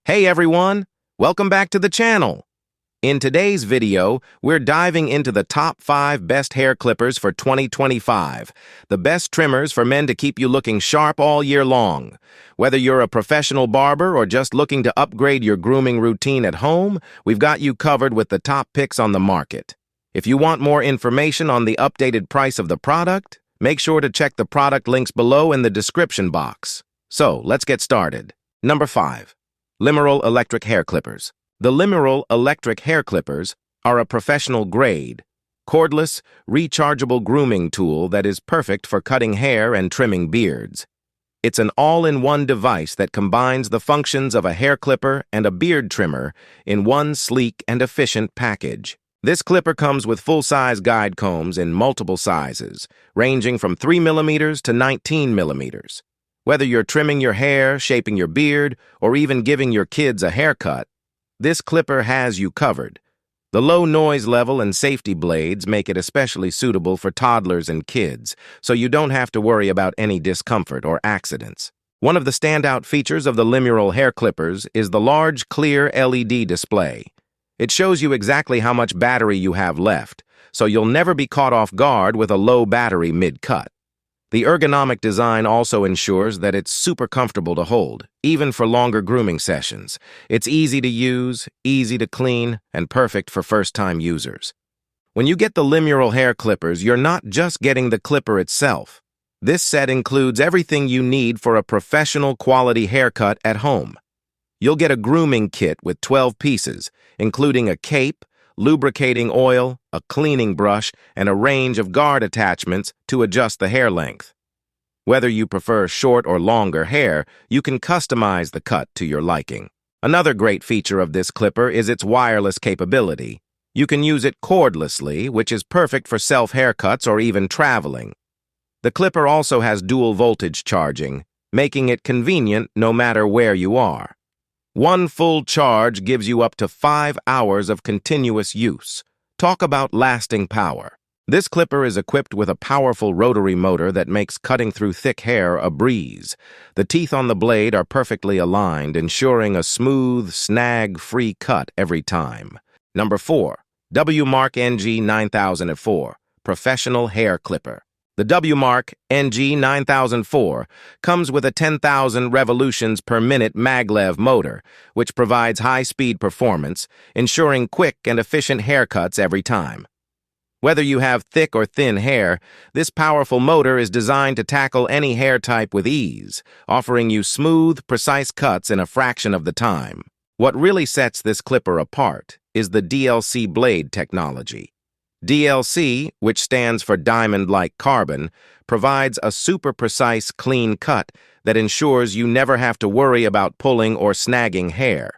Hey everyone, welcome back to the channel. In today's video, we're diving into the top 5 best hair clippers for 2025, the best trimmers for men to keep you looking sharp all year long. Whether you're a professional barber or just looking to upgrade your grooming routine at home, we've got you covered with the top picks on the market. If you want more information on the updated price of the product, make sure to check the product links below in the description box. So, let's get started. Number 5. Limural Electric Hair Clippers. The Limural Electric Hair Clippers are a professional-grade, cordless, rechargeable grooming tool that is perfect for cutting hair and trimming beards. It's an all-in-one device that combines the functions of a hair clipper and a beard trimmer in one sleek and efficient package. This clipper comes with full-size guide combs in multiple sizes, ranging from 3mm to 19mm. Whether you're trimming your hair, shaping your beard, or even giving your kids a haircut, this clipper has you covered. The low noise level and safety blades make it especially suitable for toddlers and kids, so you don't have to worry about any discomfort or accidents. One of the standout features of the Limural hair clippers is the large, clear LED display. It shows you exactly how much battery you have left, so you'll never be caught off guard with a low battery mid-cut. The ergonomic design also ensures that it's super comfortable to hold, even for longer grooming sessions. It's easy to use, easy to clean, and perfect for first-time users. When you get the Limural hair clippers, you're not just getting the clipper itself. This set includes everything you need for a professional quality haircut at home. You'll get a grooming kit with 12 pieces, including a cape, lubricating oil, a cleaning brush, and a range of guard attachments to adjust the hair length. Whether you prefer short or longer hair, you can customize the cut to your liking. Another great feature of this clipper is its wireless capability. You can use it cordlessly, which is perfect for self-haircuts or even traveling. The clipper also has dual voltage charging, making it convenient no matter where you are. One full charge gives you up to 5 hours of continuous use. Talk about lasting power. This clipper is equipped with a powerful rotary motor that makes cutting through thick hair a breeze. The teeth on the blade are perfectly aligned, ensuring a smooth, snag-free cut every time. Number 4. WMARK NG9004 Professional Hair Clipper. The WMARK NG9004 comes with a 10,000 revolutions per minute maglev motor, which provides high-speed performance, ensuring quick and efficient haircuts every time. Whether you have thick or thin hair, this powerful motor is designed to tackle any hair type with ease, offering you smooth, precise cuts in a fraction of the time. What really sets this clipper apart is the DLC blade technology. DLC, which stands for diamond-like carbon, provides a super precise, clean cut that ensures you never have to worry about pulling or snagging hair.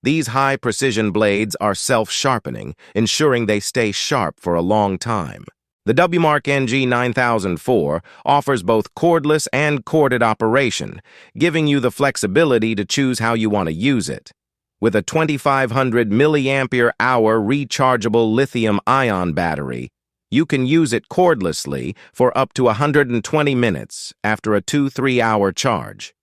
These high-precision blades are self-sharpening, ensuring they stay sharp for a long time. The WMARK NG9004 offers both cordless and corded operation, giving you the flexibility to choose how you want to use it. With a 2500 mAh rechargeable lithium-ion battery, you can use it cordlessly for up to 120 minutes after a 2-3 hour charge.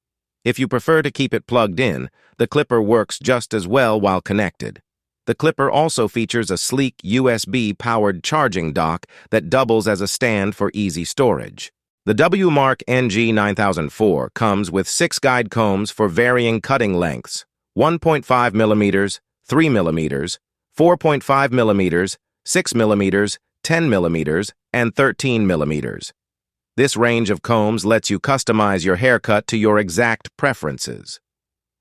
If you prefer to keep it plugged in, the clipper works just as well while connected. The clipper also features a sleek USB-powered charging dock that doubles as a stand for easy storage. The WMARK NG9004 comes with 6 guide combs for varying cutting lengths: 1.5mm, 3mm, 4.5mm, 6mm, 10mm, and 13mm. This range of combs lets you customize your haircut to your exact preferences.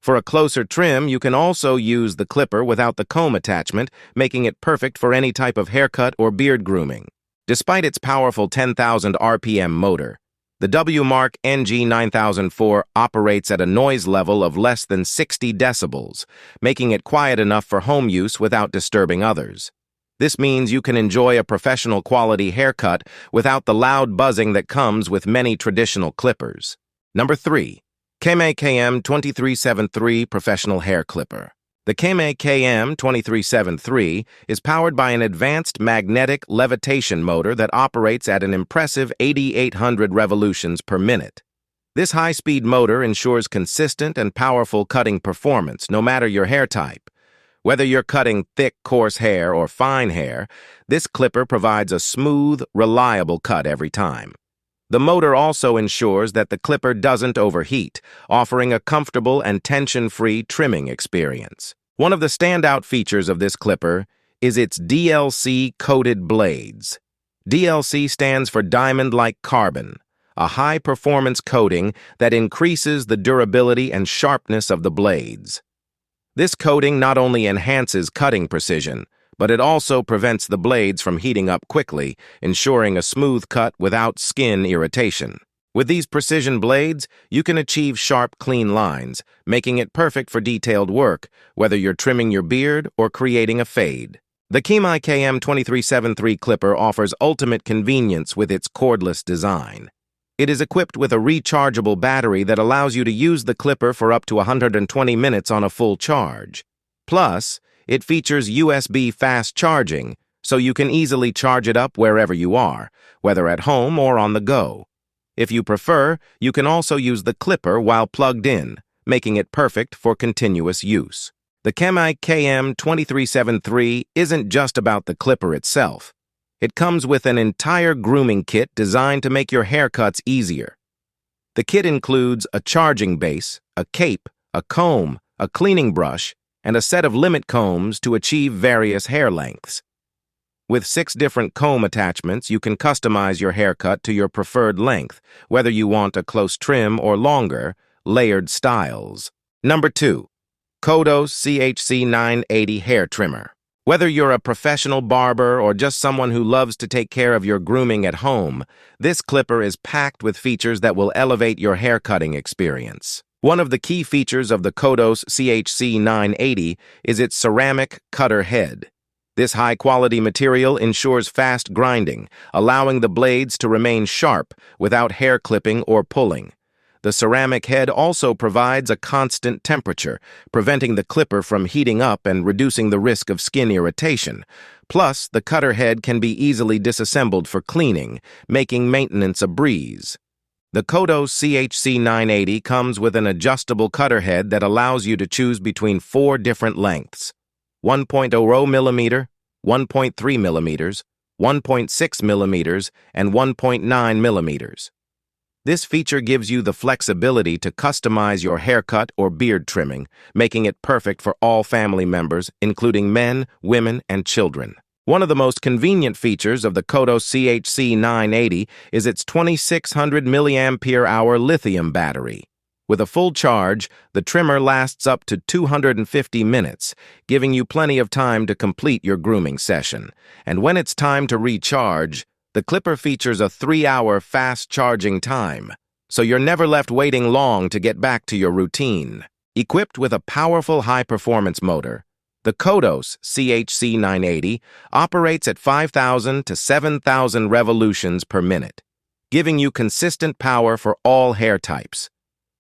For a closer trim, you can also use the clipper without the comb attachment, making it perfect for any type of haircut or beard grooming. Despite its powerful 10,000 RPM motor, the WMARK NG9004 operates at a noise level of less than 60 decibels, making it quiet enough for home use without disturbing others. This means you can enjoy a professional quality haircut without the loud buzzing that comes with many traditional clippers. Number 3. Kemei KM2373 Professional Hair Clipper. The Kemei KM2373 is powered by an advanced magnetic levitation motor that operates at an impressive 8,800 revolutions per minute. This high-speed motor ensures consistent and powerful cutting performance, no matter your hair type. Whether you're cutting thick, coarse hair or fine hair, this clipper provides a smooth, reliable cut every time. The motor also ensures that the clipper doesn't overheat, offering a comfortable and tension-free trimming experience. One of the standout features of this clipper is its DLC-coated blades. DLC stands for diamond-like carbon, a high-performance coating that increases the durability and sharpness of the blades. This coating not only enhances cutting precision, but it also prevents the blades from heating up quickly, ensuring a smooth cut without skin irritation. With these precision blades, you can achieve sharp, clean lines, making it perfect for detailed work, whether you're trimming your beard or creating a fade. The Kemei KM2373 clipper offers ultimate convenience with its cordless design. It is equipped with a rechargeable battery that allows you to use the clipper for up to 120 minutes on a full charge. Plus, it features USB fast charging, so you can easily charge it up wherever you are, whether at home or on the go. If you prefer, you can also use the clipper while plugged in, making it perfect for continuous use. The Kemei KM2373 isn't just about the clipper itself. It comes with an entire grooming kit designed to make your haircuts easier. The kit includes a charging base, a cape, a comb, a cleaning brush, and a set of limit combs to achieve various hair lengths. With 6 different comb attachments, you can customize your haircut to your preferred length, whether you want a close trim or longer, layered styles. Number 2. CODOS CHC980 Hair Trimmer. Whether you're a professional barber or just someone who loves to take care of your grooming at home, this clipper is packed with features that will elevate your haircutting experience. One of the key features of the CODOS CHC980 is its ceramic cutter head. This high-quality material ensures fast grinding, allowing the blades to remain sharp without hair clipping or pulling. The ceramic head also provides a constant temperature, preventing the clipper from heating up and reducing the risk of skin irritation. Plus, the cutter head can be easily disassembled for cleaning, making maintenance a breeze. The CODOS CHC980 comes with an adjustable cutter head that allows you to choose between 4 different lengths: 1.0 mm, 1.3 mm, 1.6 mm, and 1.9 mm. This feature gives you the flexibility to customize your haircut or beard trimming, making it perfect for all family members, including men, women, and children. One of the most convenient features of the CODOS CHC980 is its 2600 mAh lithium battery. With a full charge, the trimmer lasts up to 250 minutes, giving you plenty of time to complete your grooming session. And when it's time to recharge, the clipper features a 3-hour fast charging time, so you're never left waiting long to get back to your routine. Equipped with a powerful high-performance motor, the CODOS CHC980 operates at 5,000 to 7,000 revolutions per minute, giving you consistent power for all hair types.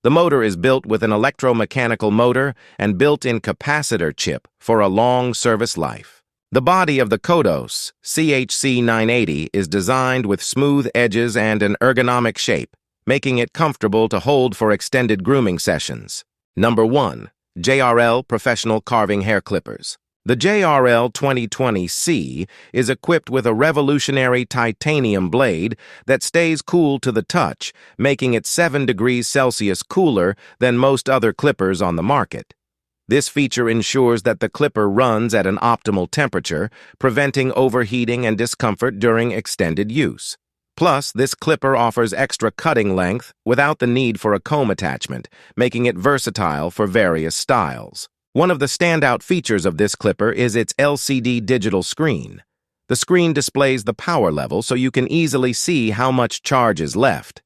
The motor is built with an electromechanical motor and built-in capacitor chip for a long service life. The body of the CODOS CHC980 is designed with smooth edges and an ergonomic shape, making it comfortable to hold for extended grooming sessions. Number 1. JRL Professional Carving Hair Clippers. The JRL 2020C is equipped with a revolutionary titanium blade that stays cool to the touch, making it 7 degrees Celsius cooler than most other clippers on the market. This feature ensures that the clipper runs at an optimal temperature, preventing overheating and discomfort during extended use. Plus, this clipper offers extra cutting length without the need for a comb attachment, making it versatile for various styles. One of the standout features of this clipper is its LCD digital screen. The screen displays the power level so you can easily see how much charge is left.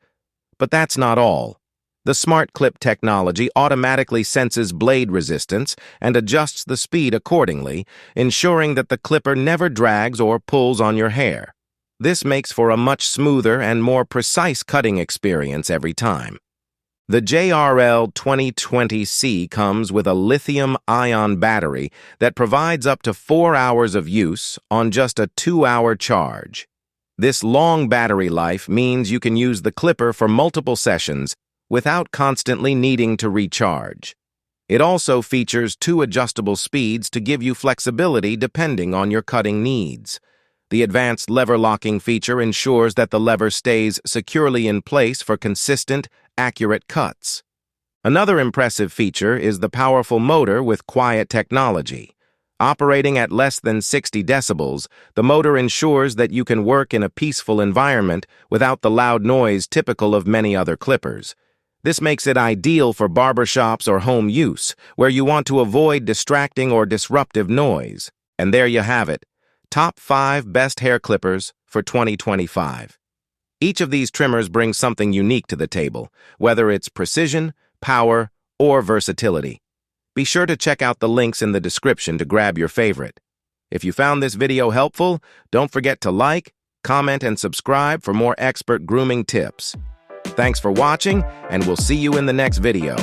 But that's not all. The Smart Clip technology automatically senses blade resistance and adjusts the speed accordingly, ensuring that the clipper never drags or pulls on your hair. This makes for a much smoother and more precise cutting experience every time. The JRL 2020C comes with a lithium-ion battery that provides up to 4 hours of use on just a 2-hour charge. This long battery life means you can use the clipper for multiple sessions without constantly needing to recharge. It also features 2 adjustable speeds to give you flexibility depending on your cutting needs. The advanced lever locking feature ensures that the lever stays securely in place for consistent, accurate cuts. Another impressive feature is the powerful motor with quiet technology. Operating at less than 60 decibels, the motor ensures that you can work in a peaceful environment without the loud noise typical of many other clippers. This makes it ideal for barbershops or home use, where you want to avoid distracting or disruptive noise. And there you have it. Top 5 best hair clippers for 2025. Each of these trimmers brings something unique to the table, whether it's precision, power, or versatility. Be sure to check out the links in the description to grab your favorite. If you found this video helpful, don't forget to like, comment, and subscribe for more expert grooming tips. Thanks for watching, and we'll see you in the next video.